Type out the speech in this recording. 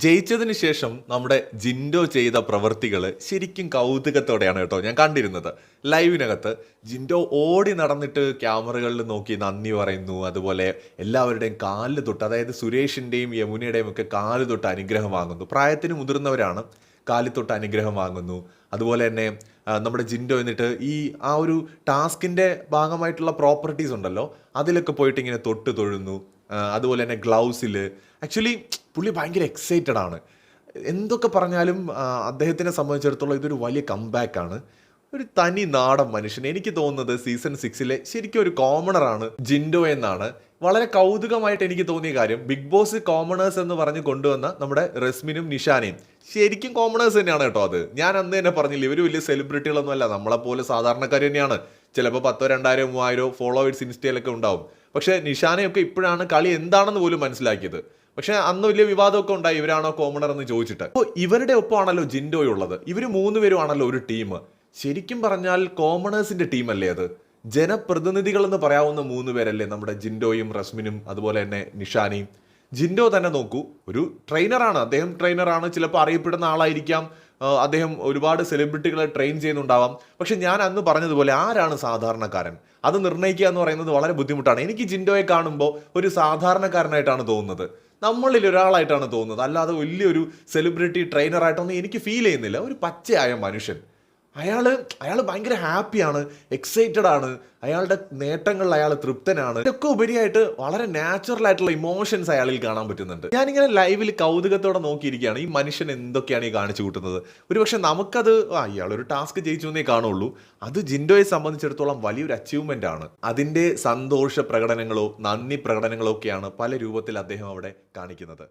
ജയിച്ചതിന് ശേഷം നമ്മുടെ ജിൻഡോ ചെയ്ത പ്രവൃത്തികൾ ശരിക്കും കൗതുകത്തോടെയാണ് കേട്ടോ ഞാൻ കണ്ടിരുന്നത്. ലൈവിനകത്ത് ജിൻഡോ ഓടി നടന്നിട്ട് ക്യാമറകളിൽ നോക്കി നന്ദി പറയുന്നു. അതുപോലെ എല്ലാവരുടെയും കാലിൽ തൊട്ട്, അതായത് സുരേഷിൻ്റെയും യമുനയുടെയും ഒക്കെ കാല് തൊട്ട് അനുഗ്രഹം വാങ്ങുന്നു. പ്രായത്തിന് മുതിർന്നവരാണ്, കാലിൽ തൊട്ട് അനുഗ്രഹം വാങ്ങുന്നു. അതുപോലെ തന്നെ നമ്മുടെ ജിൻഡോ എന്നിട്ട് ആ ഒരു ടാസ്കിൻ്റെ ഭാഗമായിട്ടുള്ള പ്രോപ്പർട്ടീസ് ഉണ്ടല്ലോ, അതിലൊക്കെ പോയിട്ട് ഇങ്ങനെ തൊട്ട് തൊഴുന്നു. അതുപോലെ തന്നെ ഗ്ലൗസിൽ ആക്ച്വലി പുള്ളി ഭയങ്കര എക്സൈറ്റഡ് ആണ്. എന്തൊക്കെ പറഞ്ഞാലും അദ്ദേഹത്തിനെ സംബന്ധിച്ചിടത്തോളം ഇതൊരു വലിയ കംബാക്കാണ്. ഒരു തനി നാടൻ മനുഷ്യൻ. എനിക്ക് തോന്നുന്നത് സീസൺ 6 ശരിക്കും ഒരു കോമണറാണ് ജിൻഡോ എന്നാണ്. വളരെ കൗതുകമായിട്ട് എനിക്ക് തോന്നിയ കാര്യം, ബിഗ് ബോസ് കോമണേഴ്സ് എന്ന് പറഞ്ഞ് കൊണ്ടുവന്ന നമ്മുടെ റസ്മിനും നിഷാനയും ശരിക്കും കോമണേഴ്സ് തന്നെയാണ് കേട്ടോ. അത് ഞാൻ അന്ന് തന്നെ പറഞ്ഞില്ല, ഇവർ വലിയ സെലിബ്രിറ്റികളൊന്നും അല്ല, നമ്മളെപ്പോലെ സാധാരണക്കാർ തന്നെയാണ്. ചിലപ്പോൾ 10,000, 2,000, 3,000 ഫോളോവേഴ്സ് ഇൻസ്റ്റയിലൊക്കെ ഉണ്ടാവും. പക്ഷേ നിഷാനയൊക്കെ ഇപ്പോഴാണ് കളി എന്താണെന്ന് പോലും മനസ്സിലാക്കിയത്. പക്ഷെ അന്ന് വലിയ വിവാദമൊക്കെ ഉണ്ടായി, ഇവരാണോ കോമണർ എന്ന് ചോദിച്ചിട്ട്. അപ്പോൾ ഇവരുടെ ഒപ്പമാണല്ലോ ജിൻഡോയുള്ളത്. ഇവർ 3 പേരുമാണല്ലോ ഒരു ടീം. ശരിക്കും പറഞ്ഞാൽ കോമണേഴ്സിന്റെ ടീമല്ലേ അത്? ജനപ്രതിനിധികൾ എന്ന് പറയാവുന്ന 3 പേരല്ലേ നമ്മുടെ ജിൻഡോയും റസ്മിനും അതുപോലെ തന്നെ നിഷാനയും. ജിൻഡോ തന്നെ നോക്കൂ, ഒരു ട്രെയിനറാണ്. അദ്ദേഹം ട്രെയിനറാണ്, ചിലപ്പോൾ അറിയപ്പെടുന്ന ആളായിരിക്കാം. അദ്ദേഹം ഒരുപാട് സെലിബ്രിറ്റികളെ ട്രെയിൻ ചെയ്യുന്നുണ്ടാവാം. പക്ഷെ ഞാൻ അന്ന് പറഞ്ഞതുപോലെ ആരാണ് സാധാരണക്കാരൻ, അത് നിർണ്ണയിക്കുക എന്ന് പറയുന്നത് വളരെ ബുദ്ധിമുട്ടാണ്. എനിക്ക് ജിൻഡോയെ കാണുമ്പോൾ ഒരു സാധാരണക്കാരനായിട്ടാണ് തോന്നുന്നത്, നമ്മളിൽ ഒരാളായിട്ടാണ് തോന്നുന്നത്. അല്ലാതെ വലിയൊരു സെലിബ്രിറ്റി ട്രെയിനറായിട്ടൊന്നും എനിക്ക് ഫീൽ ചെയ്യുന്നില്ല. ഒരു പച്ചയായ മനുഷ്യൻ. അയാൾ ഭയങ്കര ഹാപ്പിയാണ്, എക്സൈറ്റഡ് ആണ്, അയാളുടെ നേട്ടങ്ങളിൽ അയാൾ തൃപ്തനാണ്. ഇതൊക്കെ ഉപരിയായിട്ട് വളരെ നാച്ചുറൽ ആയിട്ടുള്ള ഇമോഷൻസ് അയാളിൽ കാണാൻ പറ്റുന്നുണ്ട്. ഞാനിങ്ങനെ ലൈവിൽ കൗതുകത്തോടെ നോക്കിയിരിക്കുകയാണ്, ഈ മനുഷ്യൻ എന്തൊക്കെയാണ് ഈ കാണിച്ചു കൂട്ടുന്നത്. ഒരുപക്ഷെ നമുക്കത് ഇയാളൊരു ടാസ്ക് ജയിച്ചു എന്നേ കാണുള്ളൂ. അത് ജിൻഡോയെ സംബന്ധിച്ചിടത്തോളം വലിയൊരു അച്ചീവ്മെന്റ് ആണ്. അതിന്റെ സന്തോഷ പ്രകടനങ്ങളോ നന്ദി പ്രകടനങ്ങളോ ഒക്കെയാണ് പല രൂപത്തിൽ അദ്ദേഹം അവിടെ കാണിക്കുന്നത്.